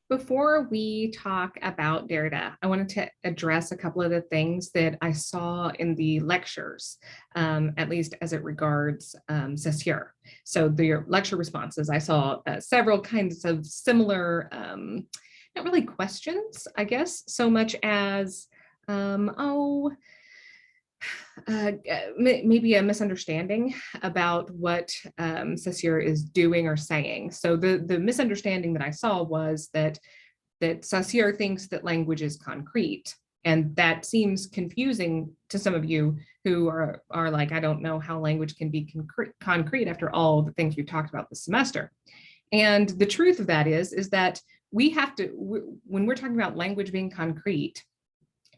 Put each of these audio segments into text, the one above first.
Before we talk about Derrida, I wanted to address a couple of the things that I saw in the lectures, at least as it regards Saussure. So the lecture responses, I saw several kinds of similar, not really questions, I guess, so much as, maybe a misunderstanding about what Saussure is doing or saying. So the misunderstanding that I saw was that Saussure thinks that language is concrete. And that seems confusing to some of you who are like, I don't know how language can be concrete after all the things we've talked about this semester. And the truth of that is that we have to, when we're talking about language being concrete,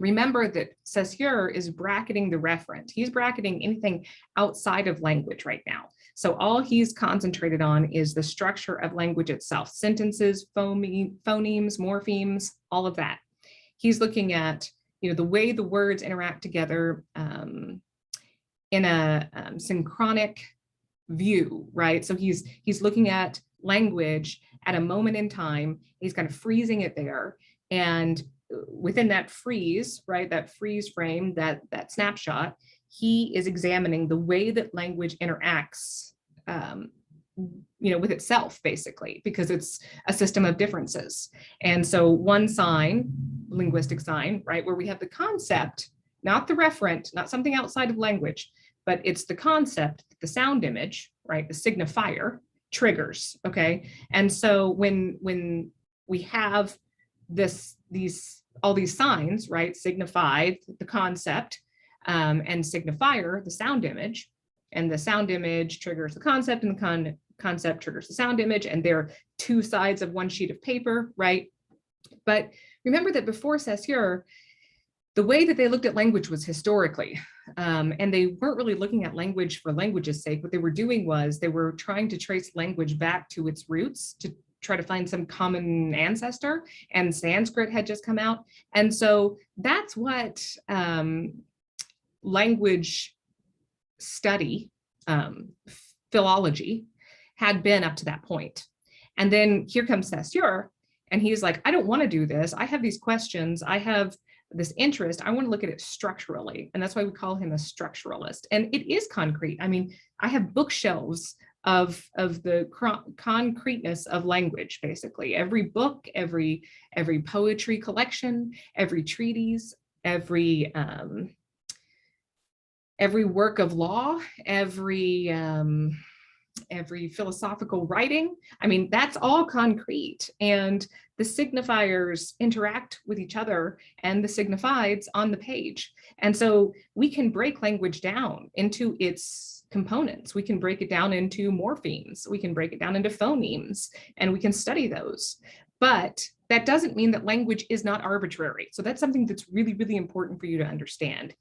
remember that Saussure is bracketing the referent. He's bracketing anything outside of language right now. So all he's concentrated on is the structure of language itself, sentences, phonemes, morphemes, all of that. He's looking at, the way the words interact together in a synchronic view, right? So he's looking at language at a moment in time. He's kind of freezing it there, and within that freeze, right, that freeze frame, that snapshot, he is examining the way that language interacts, with itself, basically, because it's a system of differences. And so one sign, linguistic sign, right, where we have the concept, not the referent, not something outside of language, but it's the concept, the sound image, right, the signifier triggers, okay? And so when we have all these signs, right, signify the concept, and signifier the sound image, and the sound image triggers the concept, and the concept triggers the sound image, and they're two sides of one sheet of paper, right? But remember that before Saussure, the way that they looked at language was historically, and they weren't really looking at language for language's sake. What they were doing was they were trying to trace language back to its roots, to try to find some common ancestor, and Sanskrit had just come out. And so that's what language study, philology, had been up to that point. And then here comes Saussure, and he's like, I don't want to do this. I have these questions. I have this interest. I want to look at it structurally. And that's why we call him a structuralist. And it is concrete. I mean, I have bookshelves of the concreteness of language, basically. Every book, every poetry collection, every treatise, every work of law, every philosophical writing. I mean, that's all concrete, and the signifiers interact with each other and the signifieds on the page. And so we can break language down into its components. We can break it down into morphemes. We can break it down into phonemes, and we can study those. But that doesn't mean that language is not arbitrary. So that's something that's really, really important for you to understand.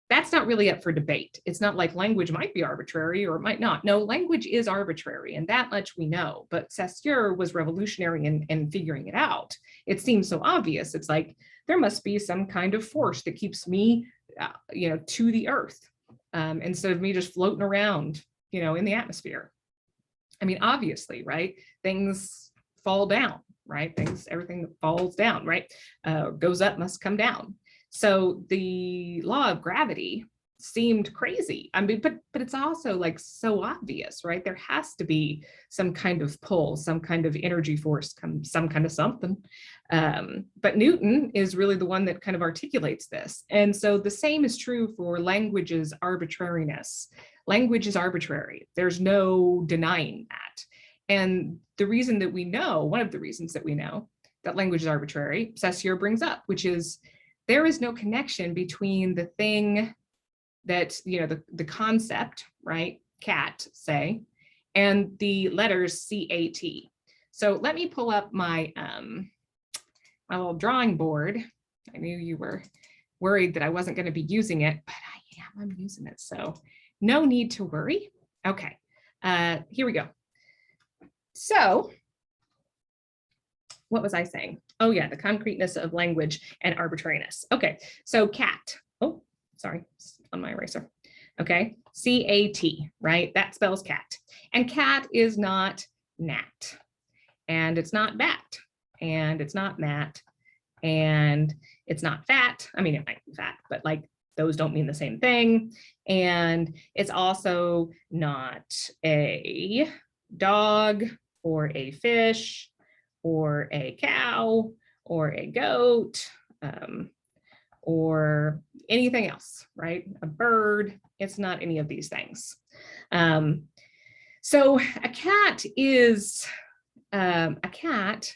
That's not really up for debate. It's not like language might be arbitrary or it might not. No, language is arbitrary, and that much we know. But Saussure was revolutionary in figuring it out. It seems so obvious. It's like, there must be some kind of force that keeps me, to the earth, instead of me just floating around, in the atmosphere. I mean, obviously, right? Things fall down, right? Everything that falls down, right? Goes up must come down. So the law of gravity seemed crazy. I mean, but it's also like so obvious, right? There has to be some kind of pull, some kind of energy force, some kind of something. But Newton is really the one that kind of articulates this. And so the same is true for language's arbitrariness. Language is arbitrary. There's no denying that. And the reason that we know, one of the reasons that we know that language is arbitrary, Saussure brings up, which is there is no connection between the thing that, the concept, right, cat, say, and the letters CAT. So let me pull up my my little drawing board. I knew you were worried that I wasn't going to be using it, but I'm using it. So no need to worry. Okay, here we go. So what was I saying? Oh yeah, the concreteness of language and arbitrariness. Okay, so cat. Oh, sorry, on my eraser. Okay, C-A-T, right? That spells cat. And cat is not gnat, and it's not bat. and it's not Matt, and it's not fat. I mean, it might be fat, but like those don't mean the same thing. And it's also not a dog or a fish or a cow or a goat, or anything else, right? A bird, it's not any of these things. So a cat is a cat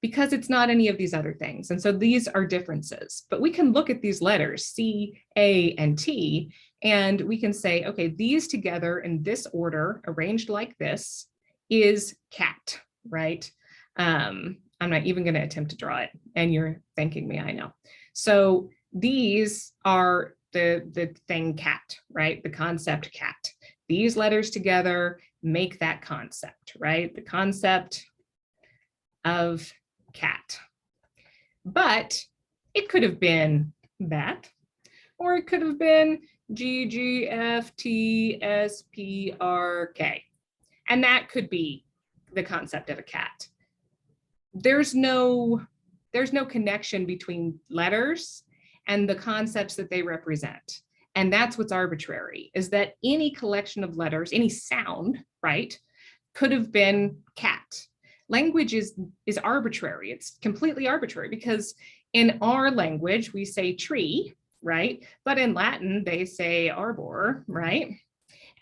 because it's not any of these other things. And so these are differences, but we can look at these letters, C, A, and T, and we can say, okay, these together in this order, arranged like this, is cat, right? I'm not even going to attempt to draw it, and you're thanking me, I know. So these are the thing cat, right? The concept cat. These letters together make that concept, right? The concept of cat. But it could have been bat, or it could have been G, G, F, T, S, P, R, K. And that could be the concept of a cat. There's no connection between letters and the concepts that they represent. And that's what's arbitrary, is that any collection of letters, any sound, right, could have been cat. Language is arbitrary. It's completely arbitrary because in our language, we say tree, right? But in Latin, they say arbor, right?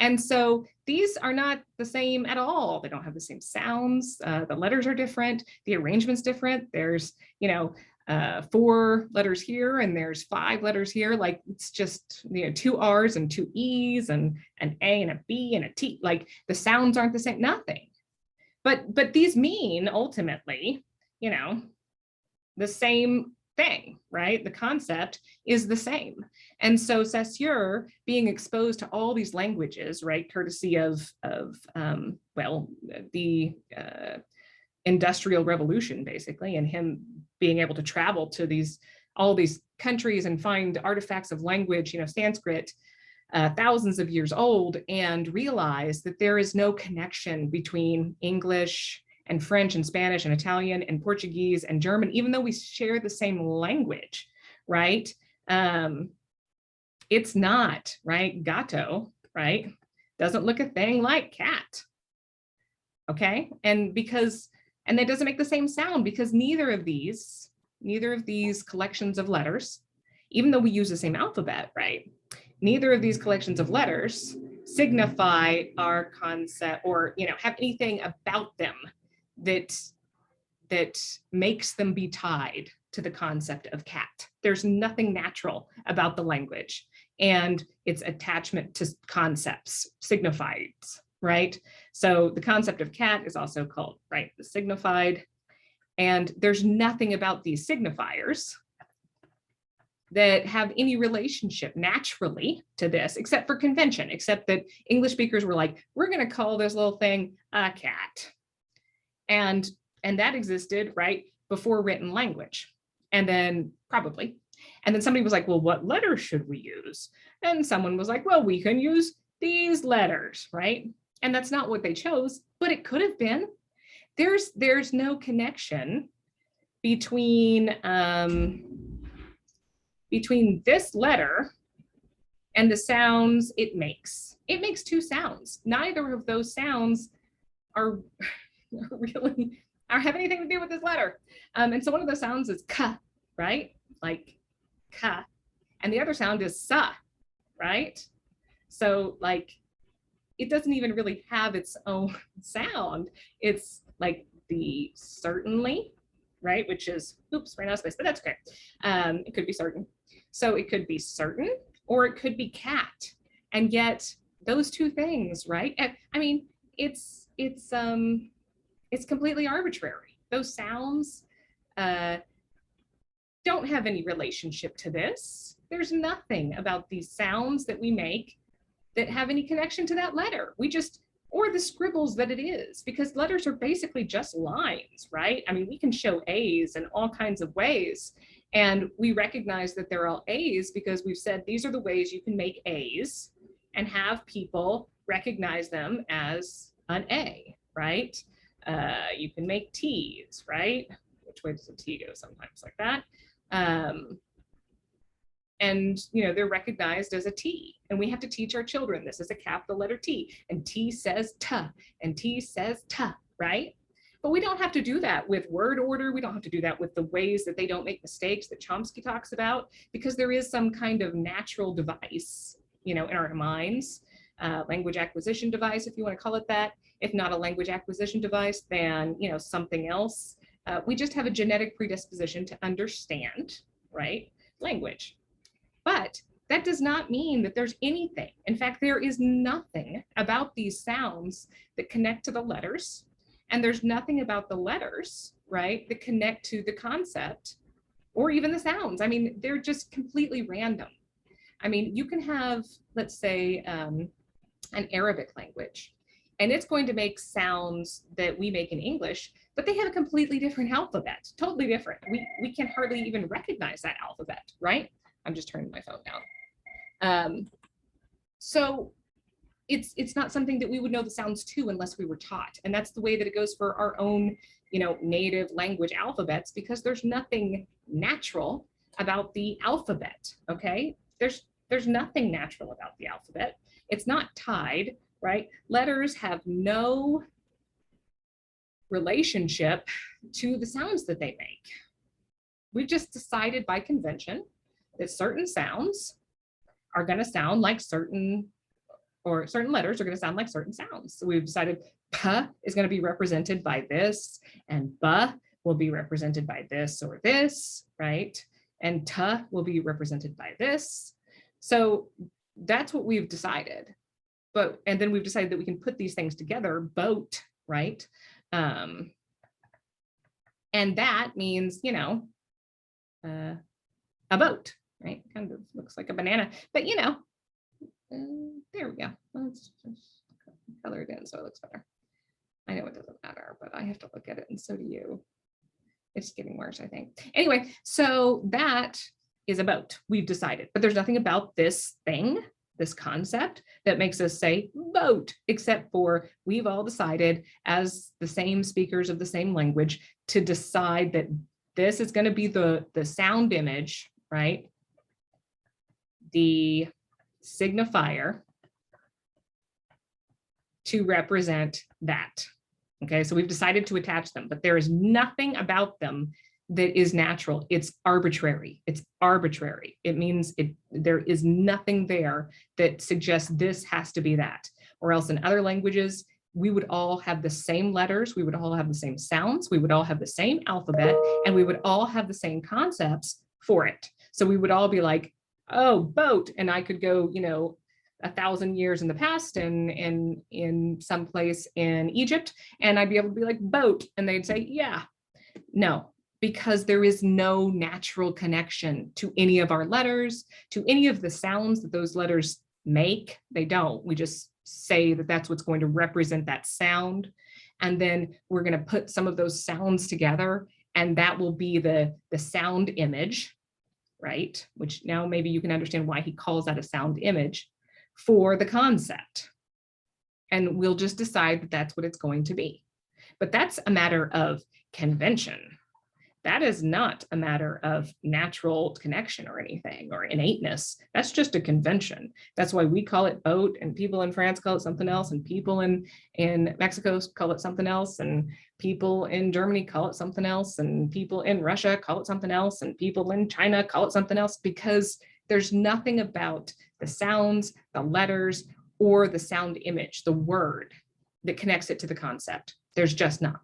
And so these are not the same at all. They don't have the same sounds. The letters are different. The arrangement's different. There's, 4 letters here and there's 5 letters here. Like it's just, 2 R's and 2 E's and an A and a B and a T. Like the sounds aren't the same, nothing. But these mean ultimately, the same thing, right? The concept is the same. And so Saussure, being exposed to all these languages, right, courtesy of the Industrial Revolution, basically, and him being able to travel to all these countries and find artifacts of language, Sanskrit, thousands of years old, and realize that there is no connection between English and French and Spanish and Italian and Portuguese and German, even though we share the same language, right? It's not, right? Gato, right? Doesn't look a thing like cat, okay? And that doesn't make the same sound because neither of these collections of letters, even though we use the same alphabet, right? Neither of these collections of letters signify our concept or, have anything about them that makes them be tied to the concept of cat. There's nothing natural about the language and its attachment to concepts, signifies, right? So the concept of cat is also called, right, the signified. And there's nothing about these signifiers that have any relationship naturally to this, except for convention, except that English speakers were like, we're going to call this little thing a cat. And that existed, right, before written language. And then somebody was like, well, what letters should we use? And someone was like, well, we can use these letters, right? And that's not what they chose, but it could have been. There's no connection between this letter and the sounds it makes. It makes 2 sounds. Neither of those sounds are have anything to do with this letter. And so one of the sounds is ka, right? Like ka. And the other sound is sa, right? So like, it doesn't even really have its own sound. It's like the certainly, right? Which is, oops, ran out of space, but that's okay. It could be certain. So it could be certain, or it could be cat. And yet those 2 things, right? I mean, it's completely arbitrary. Those sounds don't have any relationship to this. There's nothing about these sounds that we make that have any connection to that letter. Or the scribbles that it is, because letters are basically just lines, right? I mean, we can show A's in all kinds of ways. And we recognize that they're all A's because we've said these are the ways you can make A's and have people recognize them as an A, right? You can make T's, right? which way does a T go sometimes like that. And they're recognized as a T, and we have to teach our children this is a capital letter T, and T says T, and T says T, right? But we don't have to do that with word order. We don't have to do that with the ways that they don't make mistakes that Chomsky talks about, because there is some kind of natural device, in our minds, language acquisition device, if you want to call it that. If not a language acquisition device, then, something else. We just have a genetic predisposition to understand, right, language. But that does not mean that there's anything. In fact, there is nothing about these sounds that connect to the letters. And there's nothing about the letters, right, that connect to the concept or even the sounds. I mean, they're just completely random. I mean, you can have, let's say, an Arabic language, and it's going to make sounds that we make in English, but they have a completely different alphabet, totally different. We can hardly even recognize that alphabet, right? I'm just turning my phone down. So it's not something that we would know the sounds to unless we were taught. And that's the way that it goes for our own, native language alphabets, because there's nothing natural about the alphabet, okay? There's nothing natural about the alphabet. It's not tied, right? Letters have no relationship to the sounds that they make. We've just decided by convention that certain sounds are going to sound like certain letters are going to sound like certain sounds. So we've decided P is going to be represented by this, and B will be represented by this or this, right? And T will be represented by this. So that's what we've decided. And then we've decided that we can put these things together, boat, right? And that means, a boat, right? Kind of looks like a banana, but there we go. Let's just color it in so it looks better. I know it doesn't matter, but I have to look at it, and so do you. It's getting worse, I think. Anyway, so that is a boat, we've decided, but there's nothing about this thing, this concept, that makes us say boat, except for we've all decided as the same speakers of the same language to decide that this is going to be the sound image, right? The signifier to represent that. Okay, so we've decided to attach them, but there is nothing about them that is natural. It's arbitrary. It's arbitrary. It means there is nothing there that suggests this has to be that. Or else in other languages, we would all have the same letters, we would all have the same sounds, we would all have the same alphabet, and we would all have the same concepts for it. So we would all be like, oh, boat, and I could go, 1,000 years in the past and in some place in Egypt, and I'd be able to be like boat, and they'd say, yeah. No, because there is no natural connection to any of our letters, to any of the sounds that those letters make. They don't. We just say that that's what's going to represent that sound, and then we're going to put some of those sounds together, and that will be the sound image, right? Which now maybe you can understand why he calls that a sound image for the concept. And we'll just decide that that's what it's going to be. But that's a matter of convention. That is not a matter of natural connection or anything or innateness. That's just a convention. That's why we call it boat, and people in France call it something else, and people in Mexico call it something else, and people in Germany call it something else, and people in Russia call it something else, and people in China call it something else, because there's nothing about the sounds, the letters, or the sound image, the word, that connects it to the concept. There's just not.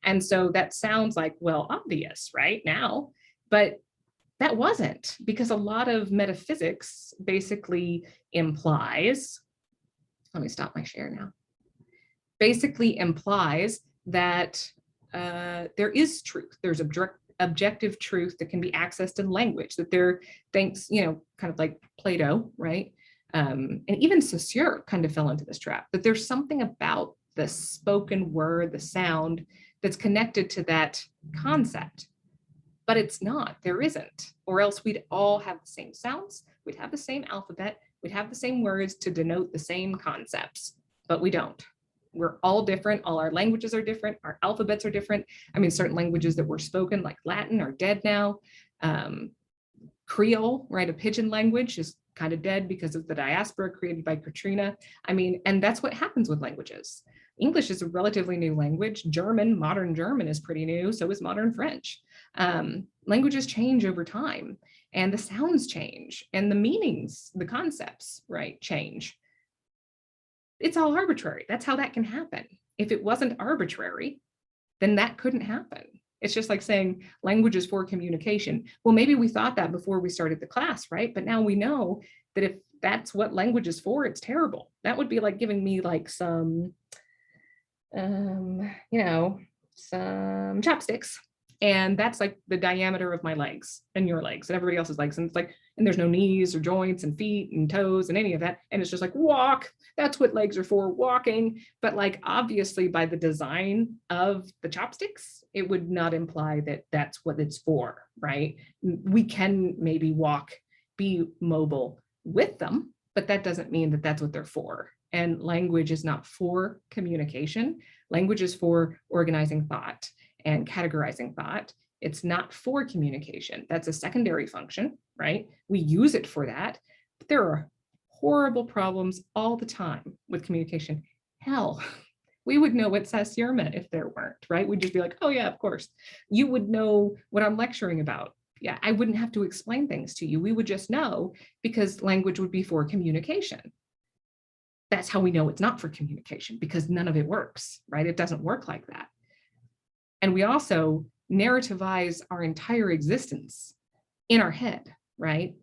And so that sounds like, well, obvious right now, but that wasn't, because a lot of metaphysics basically implies, let me stop my share now, basically implies that there is truth. There's objective truth that can be accessed in language, that there, thanks, kind of like Plato, right? And even Saussure kind of fell into this trap, that there's something about the spoken word, the sound, that's connected to that concept, but it's not, there isn't, or else we'd all have the same sounds, we'd have the same alphabet, we'd have the same words to denote the same concepts, but we don't. We're all different. All our languages are different. Our alphabets are different. I mean, certain languages that were spoken, like Latin, are dead now. Creole, right, a pidgin language, is kind of dead because of the diaspora created by Katrina. I mean, and that's what happens with languages. English is a relatively new language. German, modern German, is pretty new. So is modern French. Languages change over time, and the sounds change, and the meanings, the concepts, right, change. It's all arbitrary. That's how that can happen. If it wasn't arbitrary, then that couldn't happen. It's just like saying language is for communication. Well, maybe we thought that before we started the class, right? But now we know that if that's what language is for, it's terrible. That would be like giving me like some, some chopsticks. And that's like the diameter of my legs and your legs and everybody else's legs. And it's like, and there's no knees or joints and feet and toes and any of that. And it's just like, walk. That's what legs are for, walking. But like, obviously by the design of the chopsticks, it would not imply that that's what it's for, right? We can maybe walk, be mobile with them, but that doesn't mean that that's what they're for. And language is not for communication. Language is for organizing thought and categorizing thought. It's not for communication. That's a secondary function, right? We use it for that, but there are horrible problems all the time with communication. Hell, we would know what Saussure meant if there weren't, right? We'd just be like, oh yeah, of course. You would know what I'm lecturing about. Yeah, I wouldn't have to explain things to you. We would just know because language would be for communication. That's how we know it's not for communication, because none of it works, right? It doesn't work like that. And we also narrativize our entire existence in our head, right?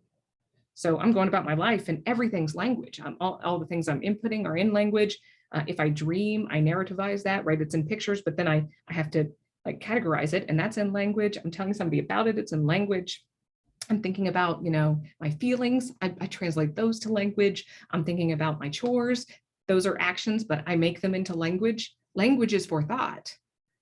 So I'm going about my life and everything's language. All the things I'm inputting are in language. If I dream, I narrativize that, right? It's in pictures, but then I have to like categorize it, and that's in language. I'm telling somebody about it, it's in language. I'm thinking about, my feelings. I translate those to language. I'm thinking about my chores. Those are actions, but I make them into language. Language is for thought.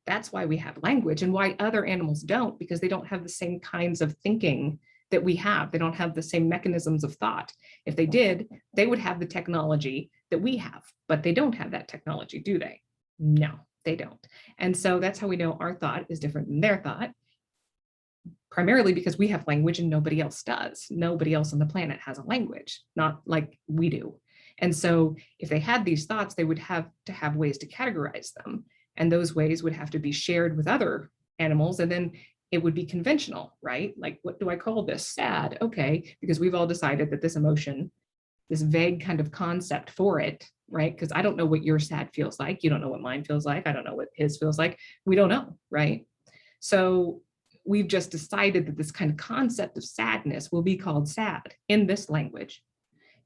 That's why we have language, and why other animals don't, because they don't have the same kinds of thinking that we have. They don't have the same mechanisms of thought. If they did, they would have the technology that we have, but they don't have that technology, do they? No, they don't. And so that's how we know our thought is different than their thought, primarily because we have language and nobody else does. Nobody else on the planet has a language, not like we do. And so if they had these thoughts, they would have to have ways to categorize them. And those ways would have to be shared with other animals. And then it would be conventional, right? Like, what do I call this? Sad. Okay, because we've all decided that this emotion, this vague kind of concept for it, right? Because I don't know what your sad feels like. You don't know what mine feels like. I don't know what his feels like. We don't know, right? So we've just decided that this kind of concept of sadness will be called sad in this language.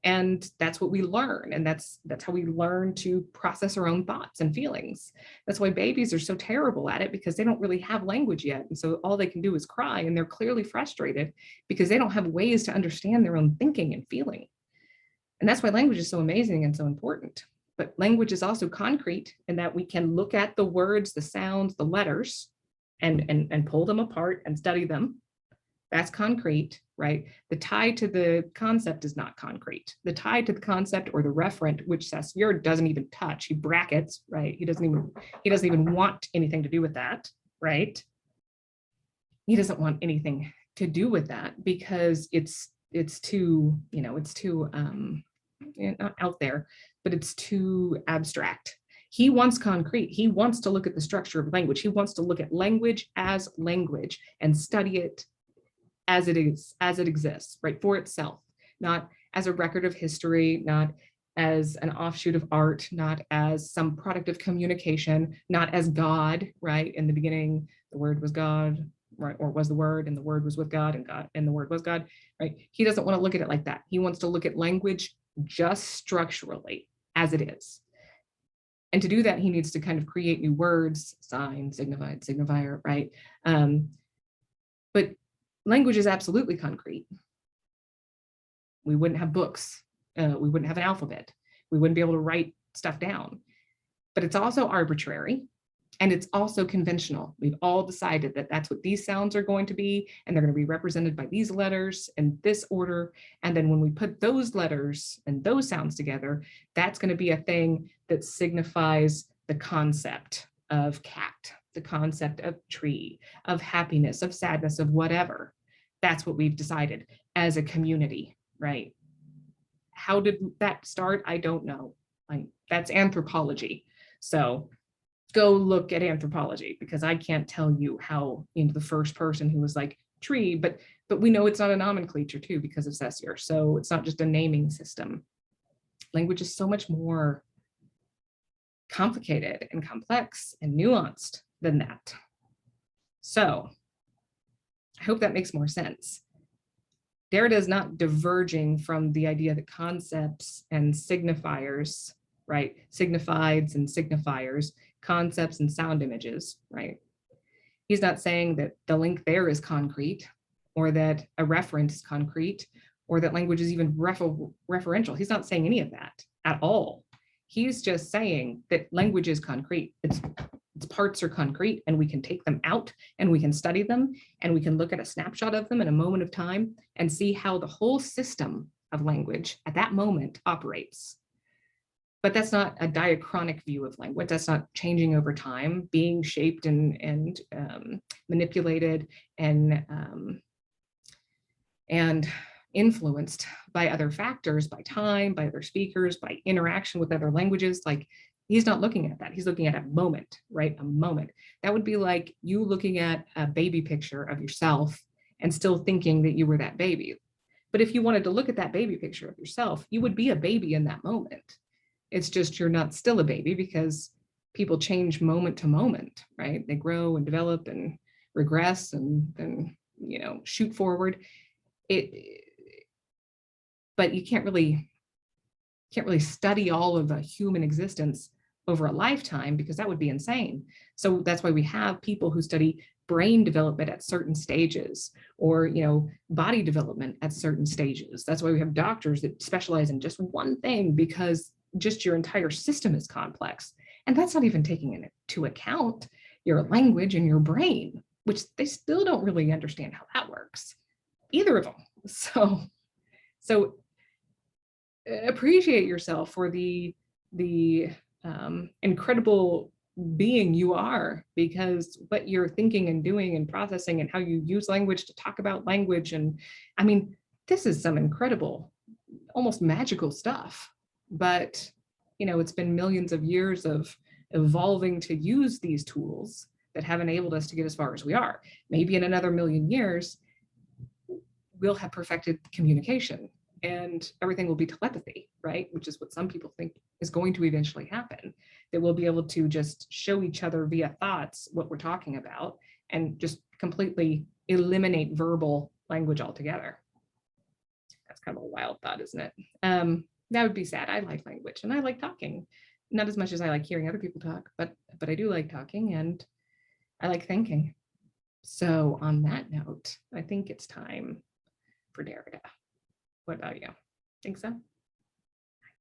And that's what we learn. And that's how we learn to process our own thoughts and feelings. That's why babies are so terrible at it, because they don't really have language yet. And so all they can do is cry, and they're clearly frustrated because they don't have ways to understand their own thinking and feeling. And that's why language is so amazing and so important. But language is also concrete in that we can look at the words, the sounds, the letters, and pull them apart and study them. That's concrete, right? The tie to the concept is not concrete. The tie to the concept or the referent, which Saussure doesn't even touch, he brackets, right? He doesn't even want anything to do with that, right? He doesn't want anything to do with that because it's too, it's too not out there, but it's too abstract. He wants concrete. He wants to look at the structure of language. He wants to look at language as language and study it as it is, as it exists, right, for itself, not as a record of history, not as an offshoot of art, not as some product of communication, not as God, right? In the beginning, the word was God, right, or was the word, and the word was with God, and the word was God, right? He doesn't want to look at it like that. He wants to look at language just structurally as it is. And to do that, he needs to kind of create new words, sign, signified, signifier, right? But language is absolutely concrete. We wouldn't have books. We wouldn't have an alphabet. We wouldn't be able to write stuff down. But it's also arbitrary, and it's also conventional. We've all decided that that's what these sounds are going to be, and they're going to be represented by these letters in this order. And then when we put those letters and those sounds together, that's going to be a thing that signifies the concept of cat, the concept of tree, of happiness, of sadness, of whatever. That's what we've decided as a community, right? How did that start? I don't know. Like, that's anthropology. So go look at anthropology, because I can't tell you how, the first person who was like tree, but we know it's not a nomenclature too because of Saussure. So it's not just a naming system. Language is so much more complicated and complex and nuanced than that. So I hope that makes more sense. Derrida is not diverging from the idea that concepts and signifiers, right? Signifieds and signifiers, concepts and sound images, right? He's not saying that the link there is concrete, or that a reference is concrete, or that language is even referential. He's not saying any of that at all. He's just saying that language is concrete. Its parts are concrete, and we can take them out and we can study them, and we can look at a snapshot of them in a moment of time and see how the whole system of language at that moment operates. But that's not a diachronic view of language. That's not changing over time, being shaped and manipulated and influenced by other factors, by time, by other speakers, by interaction with other languages. Like, he's not looking at that. He's looking at a moment, right? A moment. That would be like you looking at a baby picture of yourself and still thinking that you were that baby. But if you wanted to look at that baby picture of yourself, you would be a baby in that moment. It's just you're not still a baby, because people change moment to moment, right? They grow and develop and regress and then, shoot forward. But you can't really study all of a human existence over a lifetime, because that would be insane. So that's why we have people who study brain development at certain stages, or body development at certain stages. That's why we have doctors that specialize in just one thing, because just your entire system is complex. And that's not even taking into account your language and your brain, which they still don't really understand how that works, either of them. So appreciate yourself for the incredible being you are, because what you're thinking and doing and processing, and how you use language to talk about language. And I mean, this is some incredible, almost magical stuff. But, it's been millions of years of evolving to use these tools that have enabled us to get as far as we are. Maybe in another million years, we'll have perfected communication and everything will be telepathy, right? Which is what some people think is going to eventually happen. That we'll be able to just show each other via thoughts what we're talking about, and just completely eliminate verbal language altogether. That's kind of a wild thought, isn't it? That would be sad. I like language and I like talking, not as much as I like hearing other people talk, but I do like talking, and I like thinking. So on that note, I think it's time for Derrida. What about you? Think so?